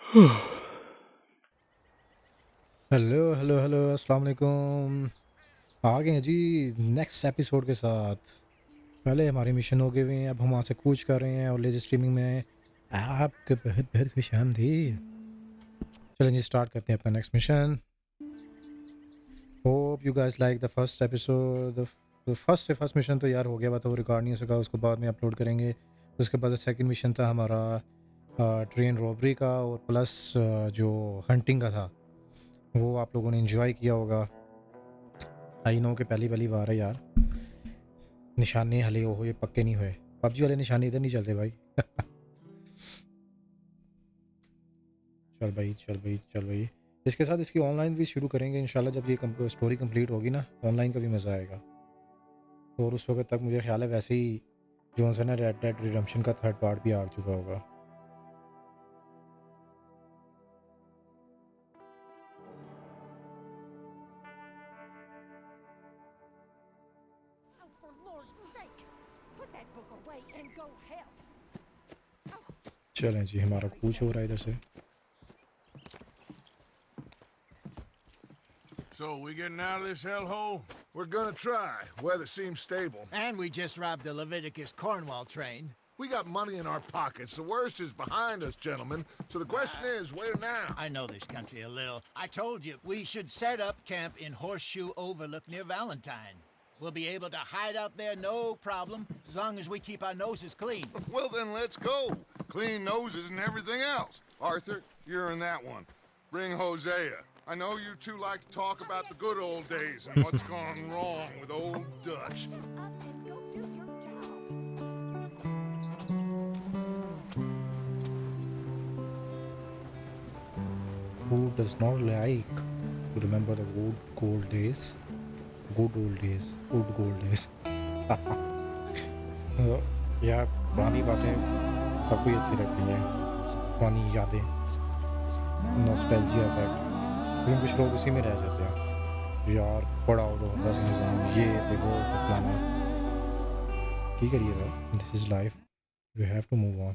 Hello hello hello अस्सलाम वालेकुम। आ गए हैं जी नेक्स्ट एपिसोड के साथ। पहले हमारे मिशन हो गए हुए हैं, अब हम वहाँ से कूच कर रहे हैं और लेज़र स्ट्रीमिंग में आपके बहुत बहुत खुश आमदीद। चलें जी, स्टार्ट करते हैं अपना next mission. Hope you guys like the first episode. First mission तो यार हो गया, तो वो रिकॉर्ड नहीं हो सका, उसको बाद में अपलोड करेंगे। उसके बाद सेकंड मिशन था हमारा ट्रेन रॉबरी का, और प्लस जो हंटिंग का था, वो आप लोगों ने इन्जॉय किया होगा। आई नो कि पहली पहली बार है यार, निशाने हले हो ये पक्के नहीं हुए। पबजी वाले निशाने इधर नहीं चलते भाई। चल भाई चल भाई चल भाई, इसके साथ इसकी ऑनलाइन भी शुरू करेंगे इंशाल्लाह। जब ये स्टोरी कंप्लीट होगी ना, ऑनलाइन का भी मज़ा आएगा। और उस वक्त तक मुझे ख्याल है वैसे ही जॉनसन है रेड डेड रिडेम्पशन का थर्ड पार्ट भी आ चुका होगा। Oh, for Lord's sake! Put that book away and go help! Oh, चलें जी, हमारा कूच हो रहा है इधर से। So, we getting out of this hellhole? We're gonna try. Weather seems stable. And we just robbed a Leviticus Cornwall train. We got money in our pockets. The worst is behind us, gentlemen. So the question is, where now? I know this country a little. I told you, we should set up camp in Horseshoe Overlook near Valentine. We'll be able to hide out there no problem, as long as we keep our noses clean. Well, then let's go. Clean noses and everything else. Arthur, you're in that one. Bring Hosea. I know you two like to talk about the good old days and what's gone wrong with old Dutch. shut up and go do your job! Who does not like to remember the good old days? Good old days, good old days. यार पुरानी बातें सबको ही अच्छी लगती हैं, पुरानी यादें, nostalgia effect. लेकिन कुछ लोग उसी में रह जाते हैं यार। बड़ा होता सा निज़ाम, ये देखो तो फलाना। की करिएगा, this is life, you have to move on.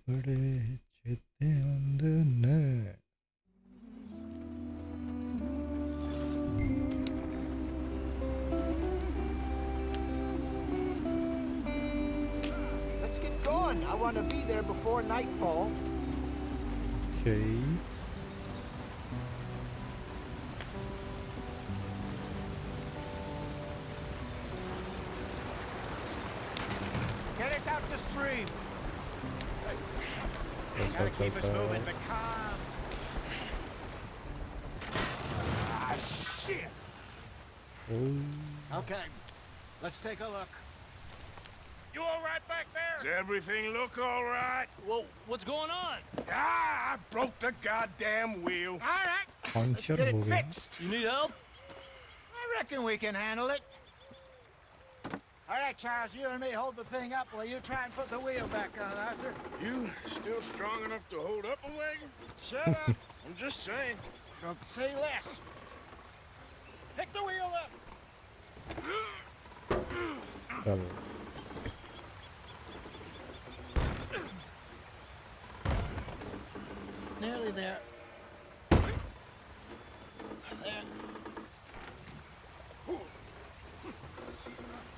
बड़े चेते अंदर। Let's get going. I want to be there before nightfall. Okay. Get us out the stream. Let's Gotta go, keep us go. moving, but calm. Ah, shit! Oh. Okay, let's take a look. You all right back Does there? everything look all right? Well, what's going on? Ah, I broke the goddamn wheel. All right, let's puncture get it हो गया। fixed. You need help? I reckon we can handle it. All right, Charles, you and me hold the thing up while you try and put the wheel back on, Arthur. You still strong enough to hold up a wagon? Shut up. I'm just saying. Don't say less. Pick the wheel up. चलो Nearly there. There.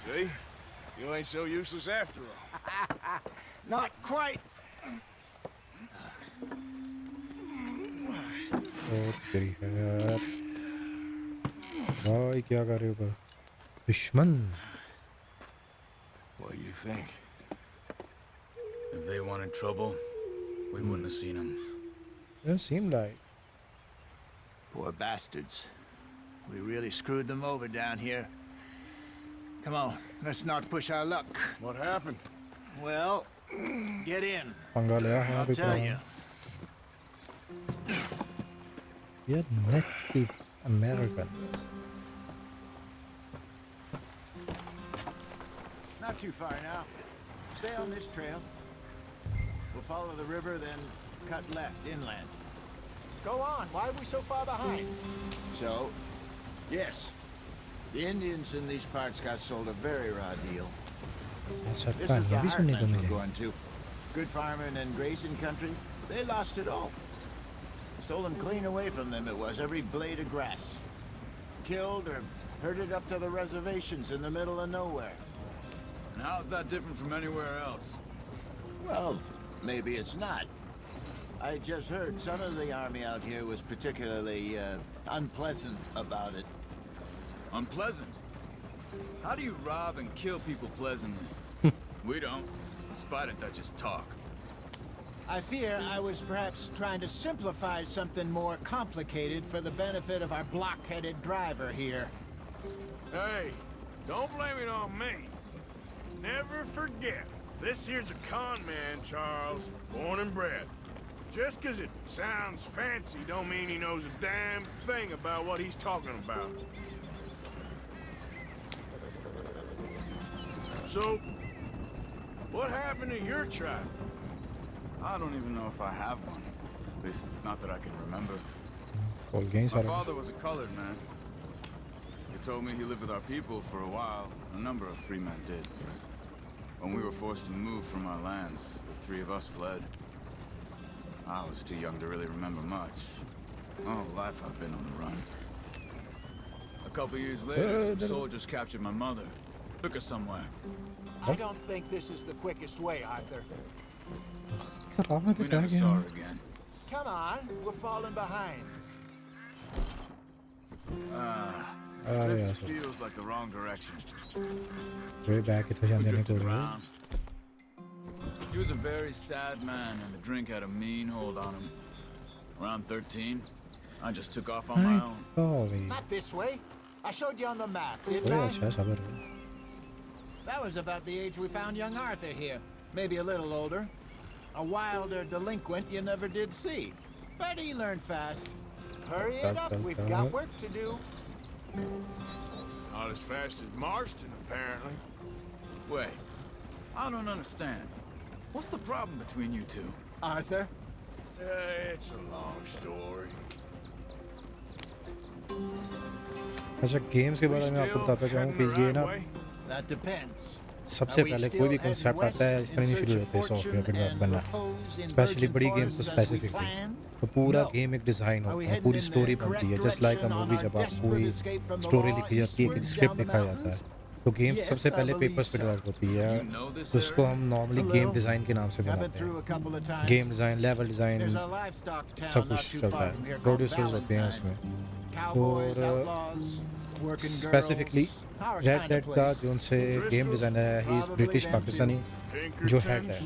See? You ain't so useless after all. Not quite. और तेरी है भाई, क्या कर रहे हो पर दुश्मन? What do you think? If they wanted trouble, we wouldn't have seen them. Doesn't seem like. Poor bastards. We really screwed them over down here. Come on, let's not push our luck. What happened? Well, get in. पंगा लिया है I'll अभी tell you. ये native Americans. Not too far now. Stay on this trail. We'll follow the river, then cut left inland. Go on. Why are we so far behind? So, yes. The Indians in these parts got sold a very raw deal. अच्छा This is कहानियाँ the भी सुनने को heartland we're मिले। going to. Good farming and grazing country. They lost it all. Stolen clean away from them it was, every blade of grass. Killed or herded up to the reservations in the middle of nowhere. And how's that different from anywhere else? Well, maybe it's not. I just heard some of the army out here was particularly unpleasant about it. Unpleasant? How do you rob and kill people pleasantly? We don't, in spite of Dutch's talk. I fear I was perhaps trying to simplify something more complicated for the benefit of our block-headed driver here. Hey, don't blame it on me. Never forget, this here's a con man, Charles, born and bred. Just 'cause it sounds fancy don't mean he knows a damn thing about what he's talking about. So, what happened to your tribe? I don't even know if I have one. At least, not that I can remember. बोल गए My सारा। father was a colored man. He told me he lived with our people for a while. A number of free men did. When we were forced to move from our lands, the three of us fled. I was too young to really remember much. My whole life I've been on the run. A couple years later, some soldiers captured my mother. Took her somewhere. I don't think this is the quickest way, Arthur. राह में तो We क्या never गया? saw her again. Come on, we're falling behind. अरे This यार feels like the wrong direction. Way bag कितना जान We देने drifted को रहे। around. He was a very sad man, and the drink had a mean hold on him. Around 13, I just took off on my own. Sorry। Not this way. I showed you on the map, didn't ओए I? अच्छा सबर। That was about the age we found young Arthur here. Maybe a little older. A wilder delinquent you never did see. But he learned fast. Hurry it up, we've got work to do. Not as fast as Marston, apparently. Wait, I don't understand. What's the problem between you two? Arthur, It's a long story. अच्छा games के बारे में आपको बताता चाहूँ कि ये ना that depends. सबसे पहले कोई भी कंसेप्ट आता है इस तरह नहीं शुरू होते सॉफ्टवेयर पे बनना। स्पेशली बड़ी गेम्स तो स्पेसिफिकली तो पूरा गेम एक डिज़ाइन होता है, पूरी स्टोरी बनती है। जस्ट लाइक अ मूवी जब आप कोई स्टोरी लिखी जाती है, एक स्क्रिप्ट लिखा जाता है, तो गेम सबसे पहले पेपर्स पे डेवलप होती है। तो उसको हम नॉर्मली गेम डिज़ाइन के नाम से बनाते हैं। गेम डिज़ाइन, लेवल डिज़ाइन, सब कुछ चलता है। प्रोड्यूसर्स होते हैं उसमें। और स्पेसिफिकली रेड डेड का जो उनसे गेम डिज़ाइनर है, ही इज़ ब्रिटिश पाकिस्तानी जो हेड है।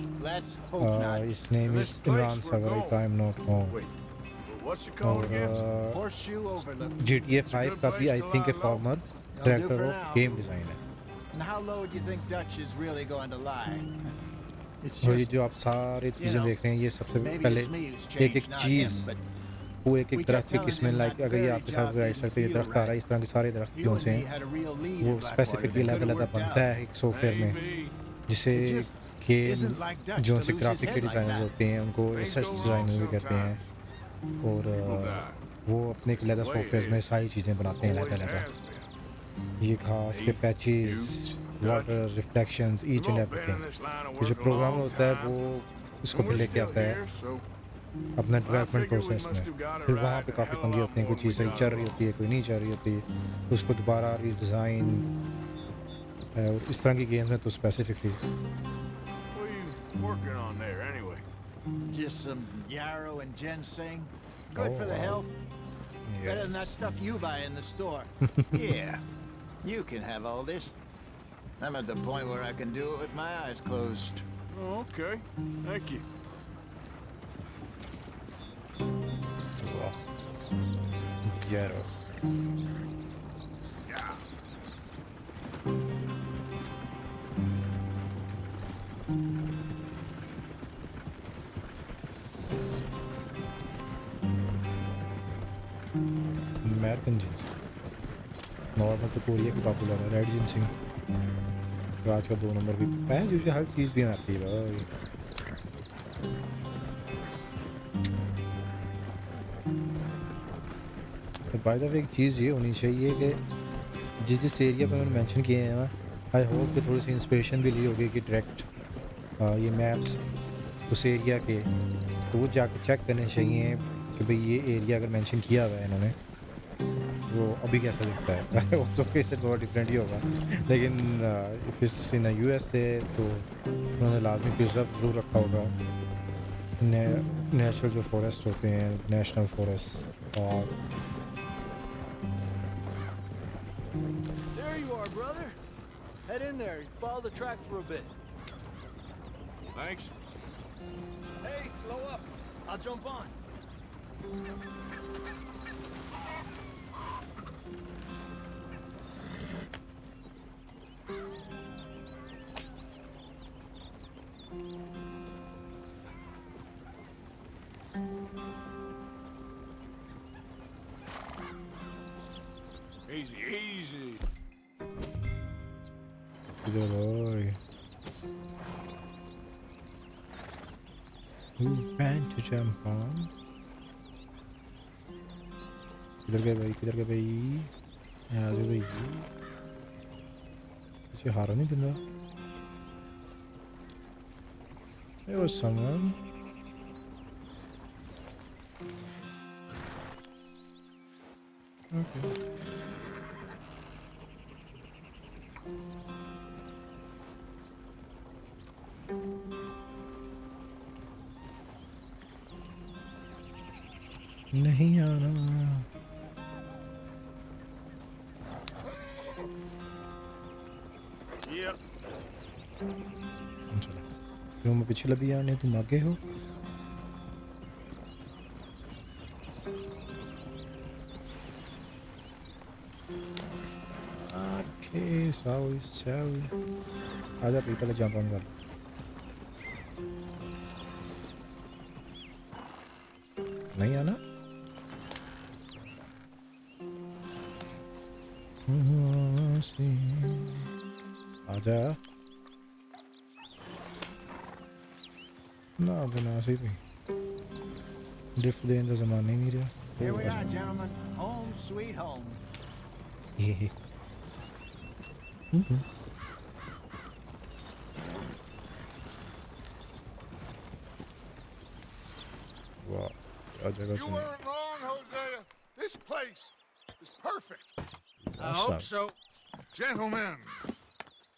हिज नेम इज़ इमरान सवर if I am not wrong. What's it called again? और Horseshoe Overlook. GTA 5 का भी I think A farmer director of game design है। And how low do you think Dutch is really going to lie? It's और ये just जो आप सारी चीज़ें देख रहे हैं, ये सबसे maybe पहले it's me who's एक एक changed, not cheese, him, but वो एक एक दरख्त की किस्में, लाइक अगर ये आपके साथ राइट साइड पे ये दरख्त आ रहा है, इस तरह के सारे दरख्त you जो and से me had a real lead वो in Blackwater स्पेसिफिकली that अलग could've अलग worked बनता out. है एक सॉफ्टवेयर में, Maybe. जिसे It game isn't like Dutch जो to उनसे lose ग्राफिक his के head like डिज़ाइनर्स that. होते हैं उनको Things assets go designer wrong भी कहते हैं। और वो अपने एक अलग सॉफ्टवेयर में सारी चीज़ें बनाते हैं अलग Always अलग। has been. ये खास के patches, water reflections, each and You've all been in everything. this line of तो जो work a प्रोग्रामर long होता है time. वो उसको And फिर we're लेके still आता है here, so अपना development figure we process must में। have got it फिर वहाँ right पे a काफ़ी hell of a पंगे lot होते हैं, more कोई than चीज़ we सही got चल रही wrong. होती है, कोई नहीं चल रही होती, उसको दोबारा रीडिज़ाइन। और इस तरह की गेम है तो specifically What are you working on there, anyway? Just some yarrow and ginseng. Good Oh, for the wow. health. Better than that Yes. stuff you buy in the store. Yeah, you can have all this. I'm at the point where I can do it with my eyes closed. Oh, okay. Thank you. वाह यार American jeans normal तो Korea की popular है, red जींसिंग तो आज का 2 number भी पहन जो हर चीज़ भी आती है भाई। तो बाय द वे एक चीज़ ये होनी चाहिए कि जिस जिस एरिया पर मैंने मेंशन किए हैं ना, आई होप कि थोड़ी सी इंस्पिरेशन भी ली होगी कि डायरेक्ट ये मैप्स उस एरिया के तो वो जाके चेक करने चाहिए कि भाई ये एरिया अगर मेंशन किया हुआ है इन्होंने वो अभी कैसा दिखता है उस वक्त से थोड़ा डिफरेंट ही होगा लेकिन इफ़ इट्स इन यूएस से तो उन्होंने लाजमी प्रिजर्व ज़रूर रखा होगा नेचुरल जो फॉरेस्ट होते हैं नेशनल फॉरेस्ट और There you are, brother. Head in there. Follow the track for a bit. Thanks. Hey, slow up. I'll jump on. Easy, easy. इधर भाई Who's trying to jump on? किधर गए भाई किधर गए भाई यहाँ आ जाओ भाई पीछे हारा नहीं दिंदा There was someone okay नहीं आना Yep. चलो क्यों मैं पीछे लबी आने तुम आगे हो Okay, sorry. आजा पी पहले जंप ऑन कर नहीं आना आजा ना बना से भी लिफ्ट देने का ज़माना ही नहीं रहा Here we are, gentlemen. Home sweet home. ये वाह क्या जगह You चुनी weren't wrong, Hosea. This place is perfect. I hope so. Gentlemen,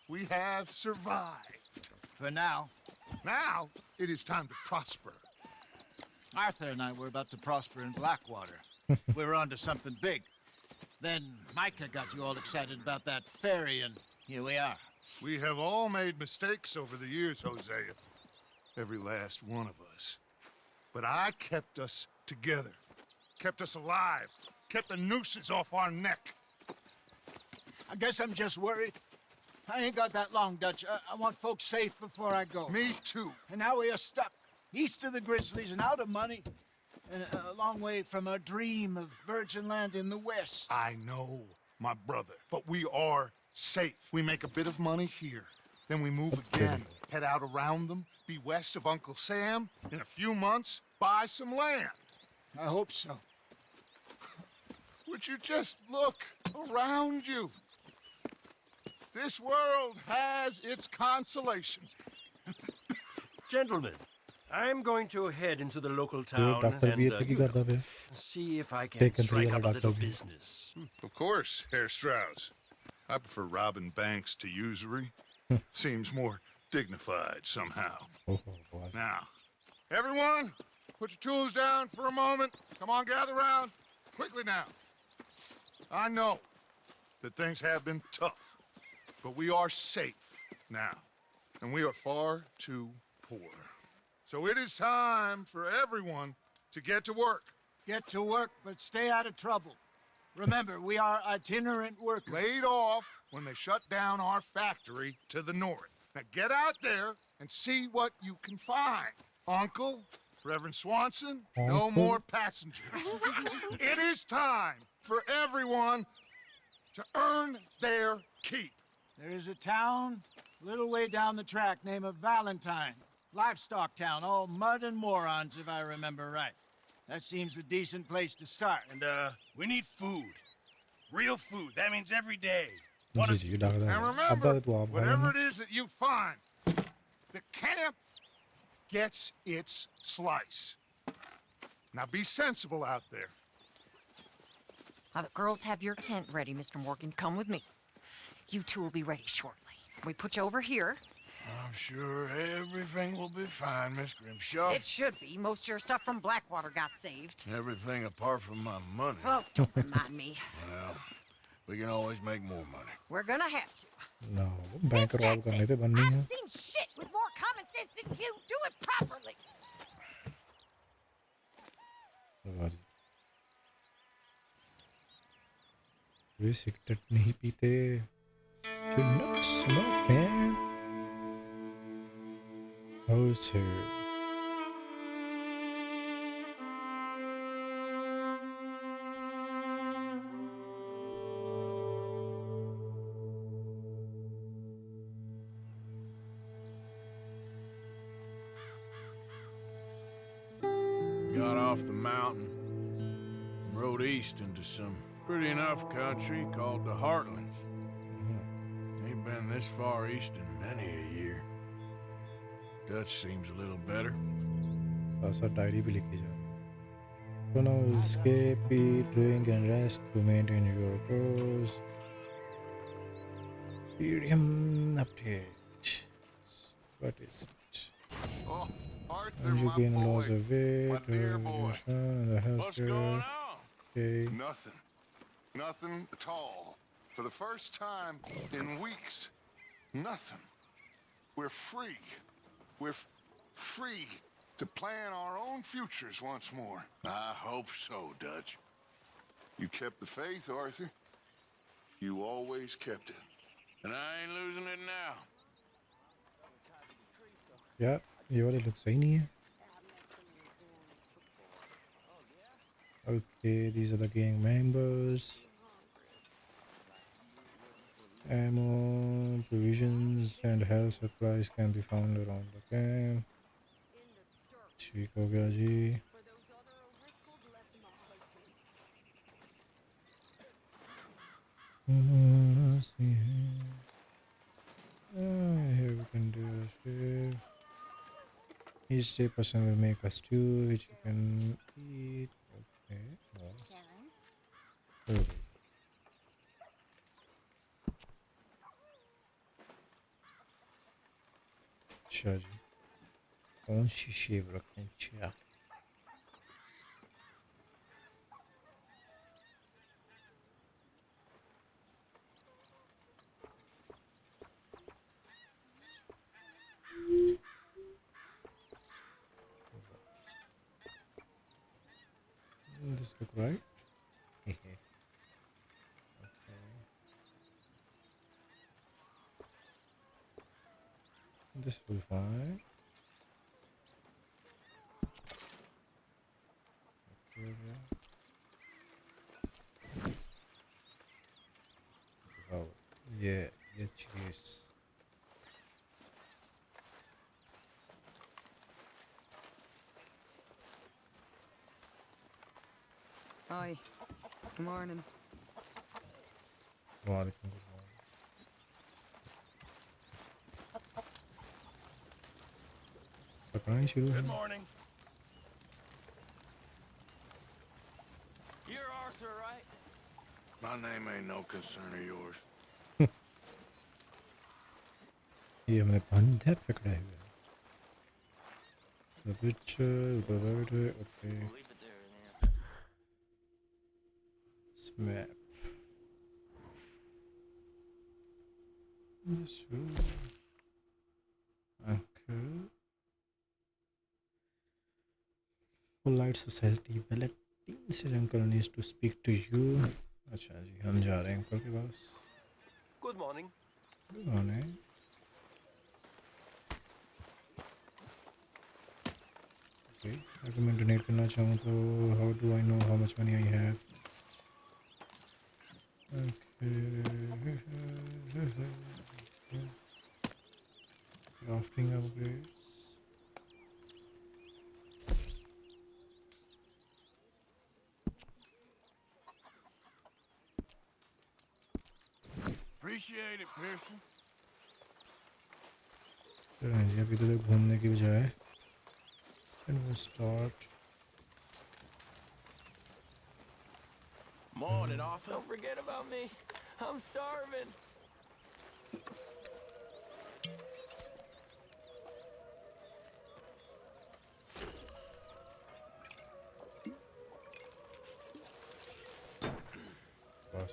we have survived. For now, Now it is time to prosper. Arthur and I were about to prosper in Blackwater. We were on to something big. Then Micah got you all excited about that ferry, and here we are. We have all made mistakes over the years, Hosea. Every last one of us. But I kept us together. Kept us alive. Kept the nooses off our neck. I guess I'm just worried. I ain't got that long, Dutch. I want folks safe before I go. Me too. And now we are stuck, east of the Grizzlies and out of money, and a long way from our dream of virgin land in the west. I know, my brother. But we are safe. We make a bit of money here. Then we move again. Head out around them. Be west of Uncle Sam. In a few months, buy some land. I hope so. Would you just look around you? This world has its consolations. Gentlemen, I'm going to head into the local ये town doctor भी and इतने की करता है see if I can Take strike control up a of little Dr. V. business. Of course, Herr Strauss. I prefer robbing banks to usury. Seems more dignified somehow. Now, everyone, put your tools down for a moment. Come on, gather round. Quickly now. I know that things have been tough, but we are safe now, and we are far too poor. So it is time for everyone to get to work. Get to work, but stay out of trouble. Remember, we are itinerant workers. Laid off when they shut down our factory to the north. Now get out there and see what you can find. Uncle, Reverend Swanson, no Uncle? more passengers. It is time for everyone to earn their keep. There is a town a little way down the track named Valentine. Livestock town, all mud and morons, if I remember right. That seems a decent place to start. And, we need food. Real food. That means every day. What ji is- जी डाक And अब remember, तो आप भाई whatever हैं it is that you find, the camp gets its slice. Now be sensible out there. Now the girls have your tent ready, Mr. Morgan. Come with me. You two will be ready shortly. We put you over here. I'm sure everything will be fine, Miss Grimshaw. It should be. Most of your stuff from Blackwater got saved. Everything apart from my money. Oh, don't remind me. Well, we can always make more money. We're gonna have to. No Miss bank rob Jackson, करने थे बननी I've है seen shit with more common sense than you. Do it properly. वाह जी वे cigarette नहीं पीते Do not smoke man Oh sir Got off the mountain and rode east into some pretty enough country called the Heartlands. Ain't been this far east in many a year. Dutch seems a little better. साथ साथ diary भी लिखी जा रही है So now escape, eat, drink and rest to maintain your goals. Medium update. What is it? Oh, Arthur, And you my gain boy. loss of weight, My dear boy. and the What's going healthcare. on? Okay. Nothing. Nothing at all. For the first time in weeks, nothing. We're free. We're free to plan our own futures once more. I hope so, Dutch. You kept the faith, Arthur. You always kept it. And I ain't losing it now. Yeah, ये वाले look सही नहीं है. Okay, these are the gang members. Ammo, provisions, and health supplies can be found around the camp. ठीक हो गया जी. Here we can do a shift. Each day person will make a stew which you can eat. Okay. Wow. Okay. अच्छा जी कौन सी शेव रखें अच्छा this look right okay this will be fine okay, oh yeah cheese Hi. Good morning. वालेकुम अस्सलाम पकानी शुरू है Good morning. You're Arthur, right? My name ain't no concern of yours. ये हमने बंदे पकड़े हुए हैं the picture the right okay map this room okay polite society balloting से uncle needs to speak to you अच्छा जी हम जा रहे हैं अंकल के पास Good morning. good morning okay अगर मैं donate करना चाहूँ तो how do I know how much money I have okay crafting upgrades Appreciate it, Pearson. चलें जी अभी तो घूमने की बजाय and we'll start. Morning, Arthur. Don't forget about me. I'm starving. बस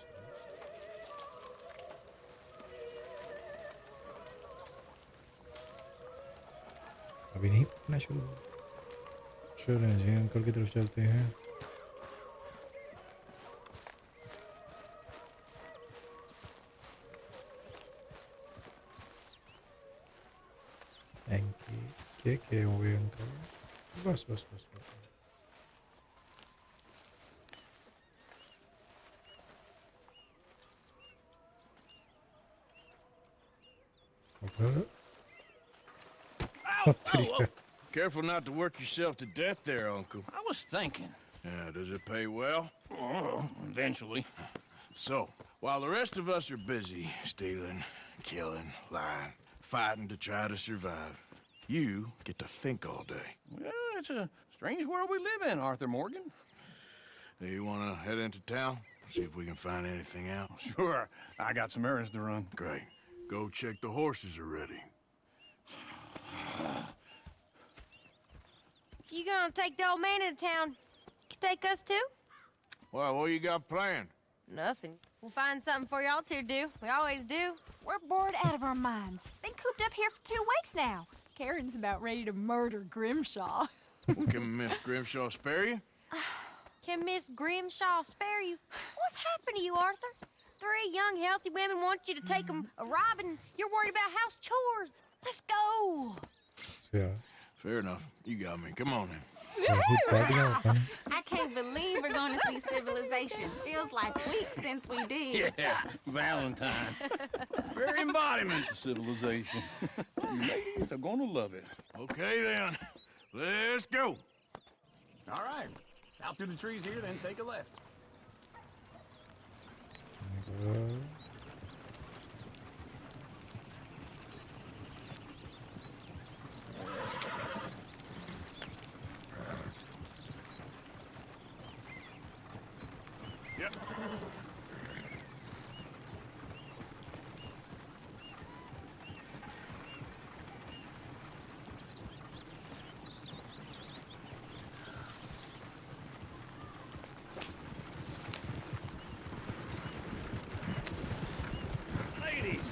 अभी नहीं पढ़ना शुरू हुआ। चलें जी अंकल की तरफ चलते हैं। Thank you. क्या हो गए अंकल? बस बस बस बस okay. Ow! Oh, oh. Careful not to work yourself to death there, Uncle. I was thinking. Yeah, does it pay well? Oh, eventually. So, while the rest of us are busy stealing, killing, lying, fighting to try to survive, you get to think all day. Well, it's a strange world we live in, Arthur Morgan. Hey, you want to head into town? See if we can find anything out? Sure, I got some errands to run. Great. Go check the horses are ready. You gonna take the old man into town? You take us too? Well, what you got planned? Nothing. We'll find something for y'all to do. We always do. We're bored out of our minds. Been cooped up here for 2 weeks now. Karen's about ready to murder Grimshaw. Well, can Miss Grimshaw spare you? Can Miss Grimshaw spare you? What's happened to you, Arthur? 3 young, healthy women want you to take them a robbing. You're worried about house chores. Let's go. Yeah. Fair enough. You got me. Come on then. I can't believe we're going to see civilization. Feels like weeks since we did. Yeah, Valentine. Very embodiment of civilization. You ladies are gonna love it. Okay then. Let's go. All right. Out through the trees here, then take a left. Yep. Ladies,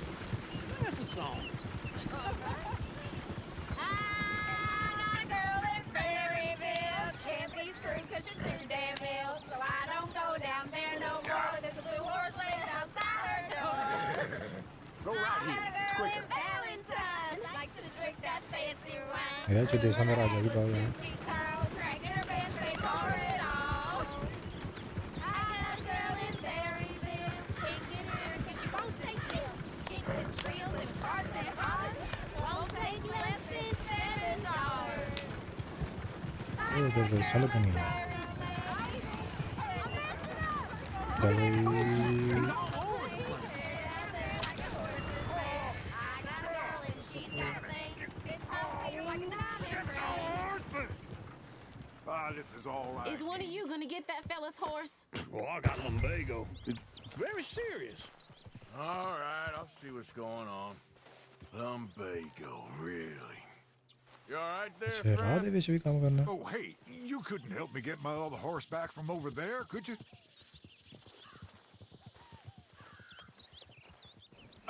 that's a song. I got a girl in Berryville. Can't be screwed 'cause she's too damn ill. So I don't go down there no more. There's a blue horse laying outside her door. Go right I here. had a It's girl quicker. in Valentine. Likes to drink that fancy wine. यार जो देश हमारा आजादी पाओ यार। Cracking her pants, they pour it all. I got a girl in Berryville. Can't get her 'cause she won't stay still. She kicks and squeals and farts and hard. Won't take less than $7. ये तो साले तो नहीं है। चलो This is all right. Is one of you going to get that fella's horse? Well, I got lumbago. It's very serious. All right, I'll see what's going on. Lumbago, really? You all right there, अच्छा राह friend? दे विच भी काम करना। Oh, hey, you couldn't help me get my other horse back from over there, could you?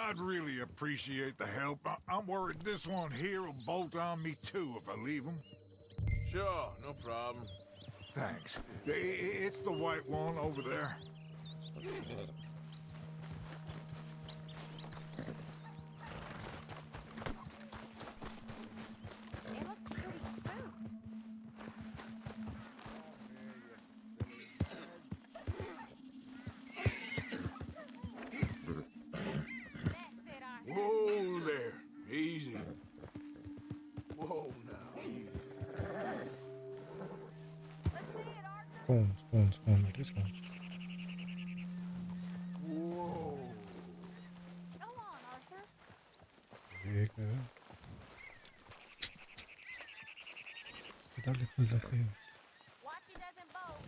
I'd really appreciate the help. I'm worried this one here will bolt on me too if I leave him. Sure, no problem. Thanks. It's the white one over there. It looks pretty spooked. Whoa there. Easy. Whoa now. Easy. Let's see it, Arthur. Spoon, it is spoon. Whoa. एक किताब लिखने लगती है। Watch he doesn't bolt.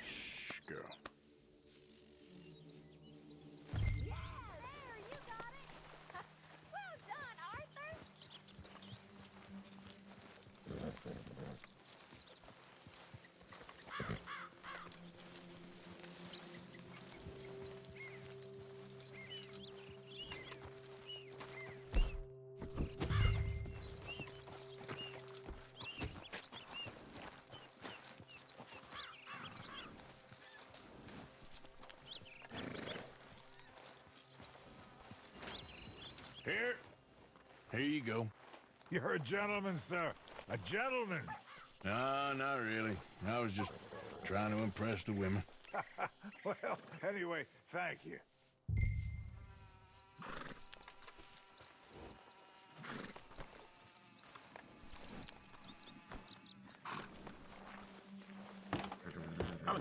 Shh, girl. Yeah, there, you got it. Well done, Arthur. Here you go. You're a gentleman, sir. A gentleman. No, not really. I was just trying to impress the women. Well, anyway, thank you.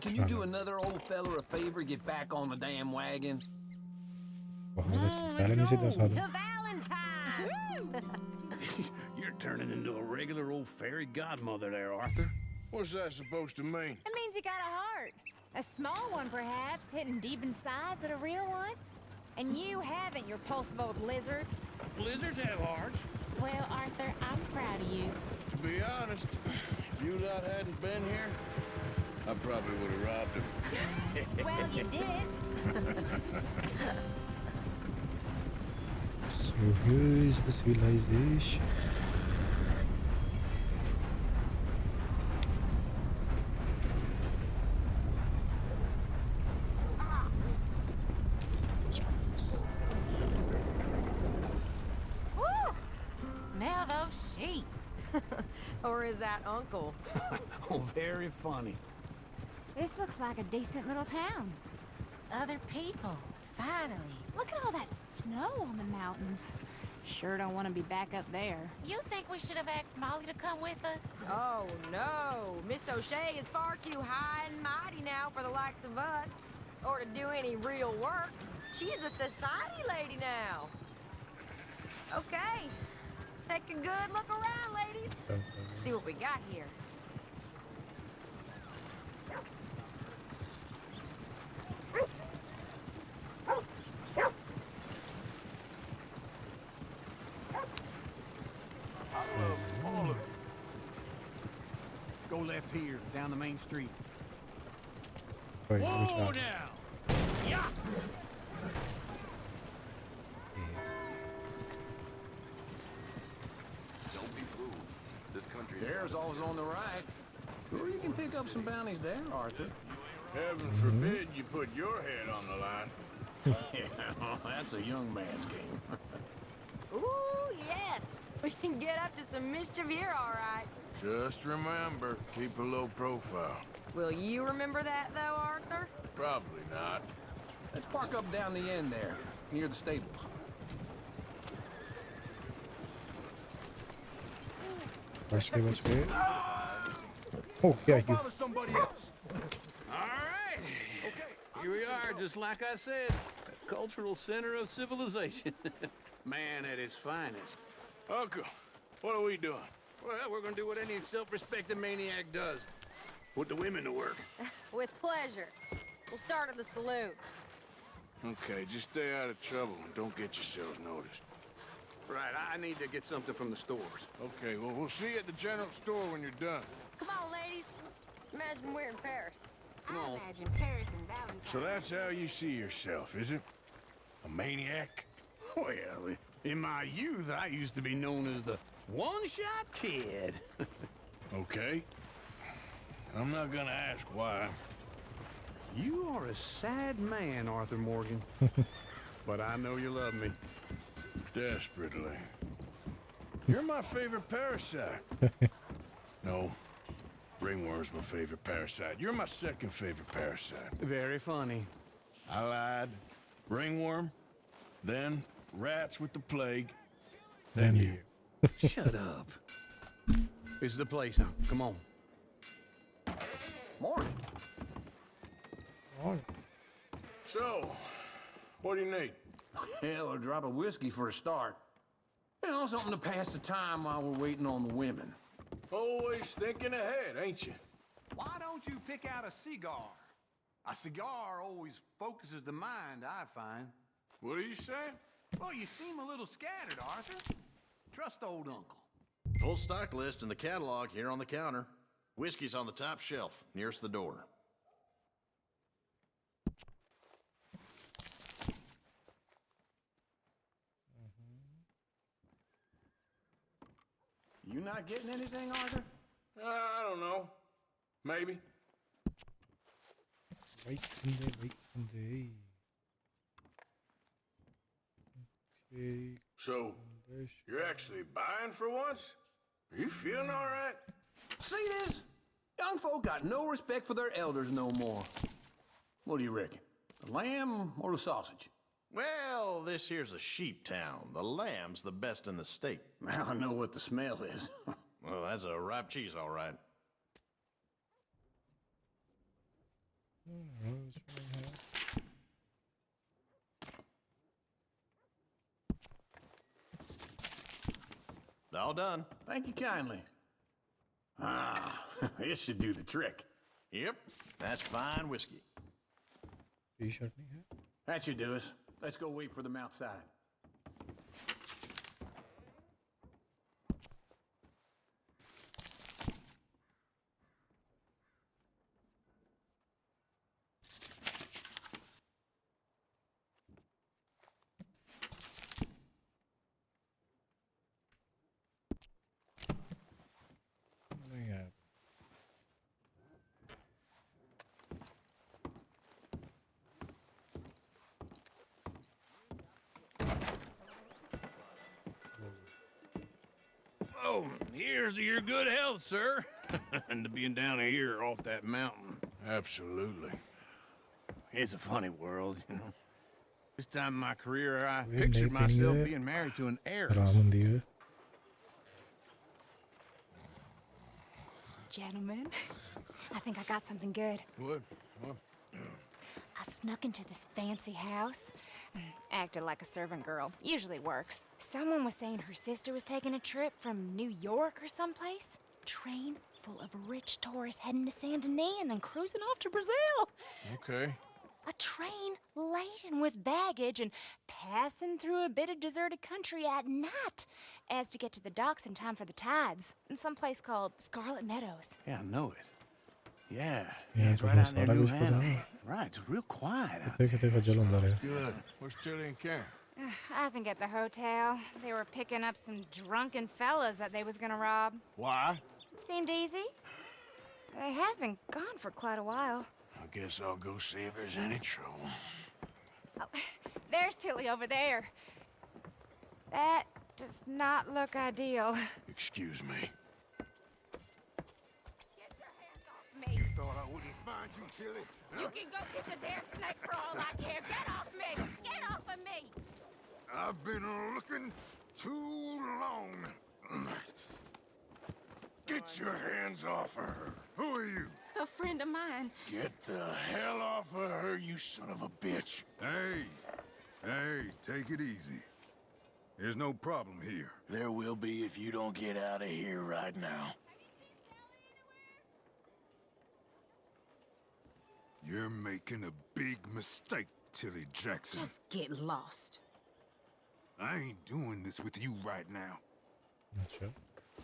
Can you do another old fella a favor? Get back on the damn wagon. बहुत अच्छा पहले नहीं सीधा साधा To Valentine. You're turning into a regular old fairy godmother there, Arthur. What's that supposed to mean? It means you got a heart. A small one, perhaps, hidden deep inside, but a real one. And you haven't, you repulsive old lizard. Blizzards have hearts. Well, Arthur, I'm proud of you. To be honest, if you lot hadn't been here, I probably would have robbed him. Well, you did. So here is the civilization. Woo! Smell those sheep. Or is that Uncle? Oh, very funny. This looks like a decent little town. Other people. Finally. Look at all that snow on the mountains. Sure don't want to be back up there. You think we should have asked Molly to come with us? Oh, no. Miss O'Shea is far too high and mighty now for the likes of us. Or to do any real work. She's a society lady now. Okay. Take a good look around, ladies. See what we got here. Go left here, down the main street. Wait, which Whoa one? now! Yeah! Don't be fooled. This country. There's always on the right. Sure, you can pick up some bounties there, Arthur. Heaven forbid you put your head on the line. Yeah, that's a young man's game. Ooh, yes. We can get up to some mischief here, all right. Just remember, keep a low profile. Will you remember that, though, Arthur? Probably not. Let's park up down the end there, near the stables. बच गए Oh yeah, you. Somebody else. All right. Okay. Here we are, just like I said. A cultural center of civilization. Man at his finest. Uncle, what are we doing? Well, we're gonna do what any self-respecting maniac does. Put the women to work. With pleasure. We'll start at the saloon. Okay, just stay out of trouble and don't get yourselves noticed. Right, I need to get something from the stores. Okay, well, we'll see you at the general store when you're done. Come on, ladies. Imagine we're in Paris. I imagine Paris and Valentine. So that's how you see yourself, is it? A maniac? Well, in my youth, I used to be known as the one-shot kid. Okay. I'm not gonna ask why. You are a sad man, Arthur Morgan. But I know you love me. Desperately. You're my favorite parasite. No. Ringworm's my favorite parasite. You're my second favorite parasite. Very funny. I lied. Ringworm, then rats with the plague, then you. Shut up. This is the place now. Come on. Morning. और So, what do you need? Hell, a drop of whiskey for a start. You know, something to pass the time while we're waiting on the women. Always thinking ahead, ain't you? Why don't you pick out a cigar? A cigar always focuses the mind, I find. What are you saying? Well, you seem a little scattered, Arthur. Trust old uncle. Full stock list in the catalog here on the counter. Whiskey's on the top shelf, nearest the door. You not getting anything, Arthur? I don't know. Maybe. wait in the Okay. So, you're actually buying for once? Are you feeling all right? See this? Young folk got no respect for their elders no more. What do you reckon? The lamb or the sausage? Well, this here's a sheep town. The lamb's the best in the state. I know what the smell is. Well, that's a ripe cheese, all right. All done. Thank you kindly. Ah, this should do the trick. Yep, that's fine whiskey. T-shirt नहीं है. That should do us. Let's go wait for them outside. नहीं है. Oh, here's to your good health, sir. And to being down here off that mountain. Absolutely. It's a funny world, you know. This time in my career, I Wait, pictured Nate, myself Nate. being married to an heiress. Raman दिए. Gentlemen, I think I got something good. What? I snuck into this fancy house. Acted like a servant girl. Usually works. Someone was saying her sister was taking a trip from New York or someplace. Train full of rich tourists heading to Saint Denis and then cruising off to Brazil. Okay. A train laden with baggage and passing through a bit of deserted country at night as to get to the docks in time for the tides in some place called Scarlet Meadows. Yeah, I know it. Yeah, Yeah, it's but right that's out near not New a good Hanover. spot. Right, it's real quiet out Take a jal andar hai. Good. Where's Tilly and Karen? I think at the hotel, they were picking up some drunken fellas that they was gonna rob. Why? Seemed easy. They have been gone for quite a while. I guess I'll go see if there's any trouble. Oh, there's Tilly over there. That does not look ideal. Excuse me. Get your hands off me. Thought I wouldn't find you, Tilly. You can go kiss a damn snake for all I care. Get off me! Get off of me! I've been looking too long. Get your hands off of her. Who are you? A friend of mine. Get the hell off of her, you son of a bitch. Hey, take it easy. There's no problem here. There will be if you don't get out of here right now. You're making a big mistake, Tilly Jackson. Just get lost. I ain't doing this with you right now. अच्छा.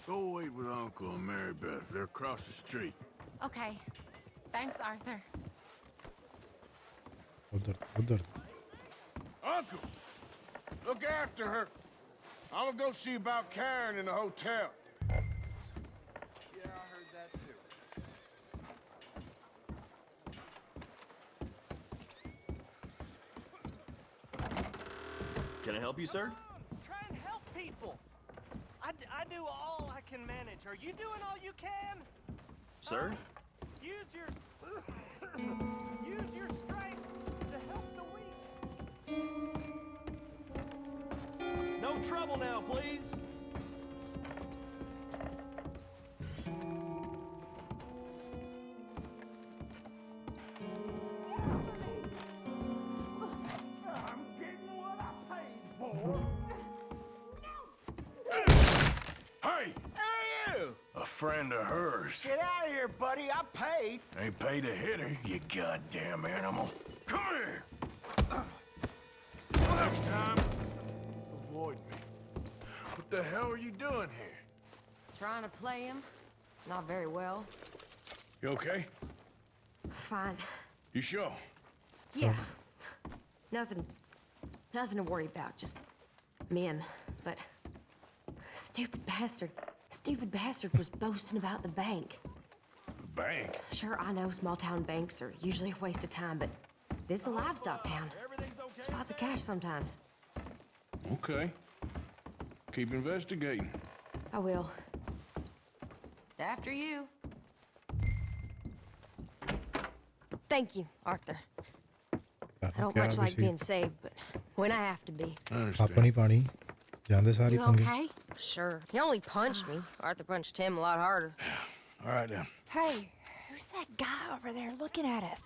Go wait with Uncle and Mary Beth. They're across the street. Okay. Thanks, Arthur. उधर. Uncle! Look after her. I'm gonna go see about Karen in the hotel. Yeah, I heard that too. Can I help you, sir? Try and help people. I do all I can manage. Are you doing all you can? Sir? Use your strength to help the weak. No trouble now, please. friend of hers. Get out of here, buddy. I paid. Ain't paid to hit her, you goddamn animal. Come here! Next time, avoid me. What the hell are you doing here? Trying to play him. Not very well. You okay? Fine. You sure? Yeah. Nothing to worry about. Just men. But stupid bastard was boasting about the bank. The bank? Sure, I know small town banks are usually a waste of time, but this is a livestock town. There's lots of cash sometimes. Okay. Keep investigating. I will. After you. Thank you, Arthur. I don't much like being saved, but when I have to be. पापा नहीं पानी जानते सारी You पंगे okay? Sure. He only punched me. Arthur punched him a lot harder. All right, then. Hey, who's that guy over there looking at us?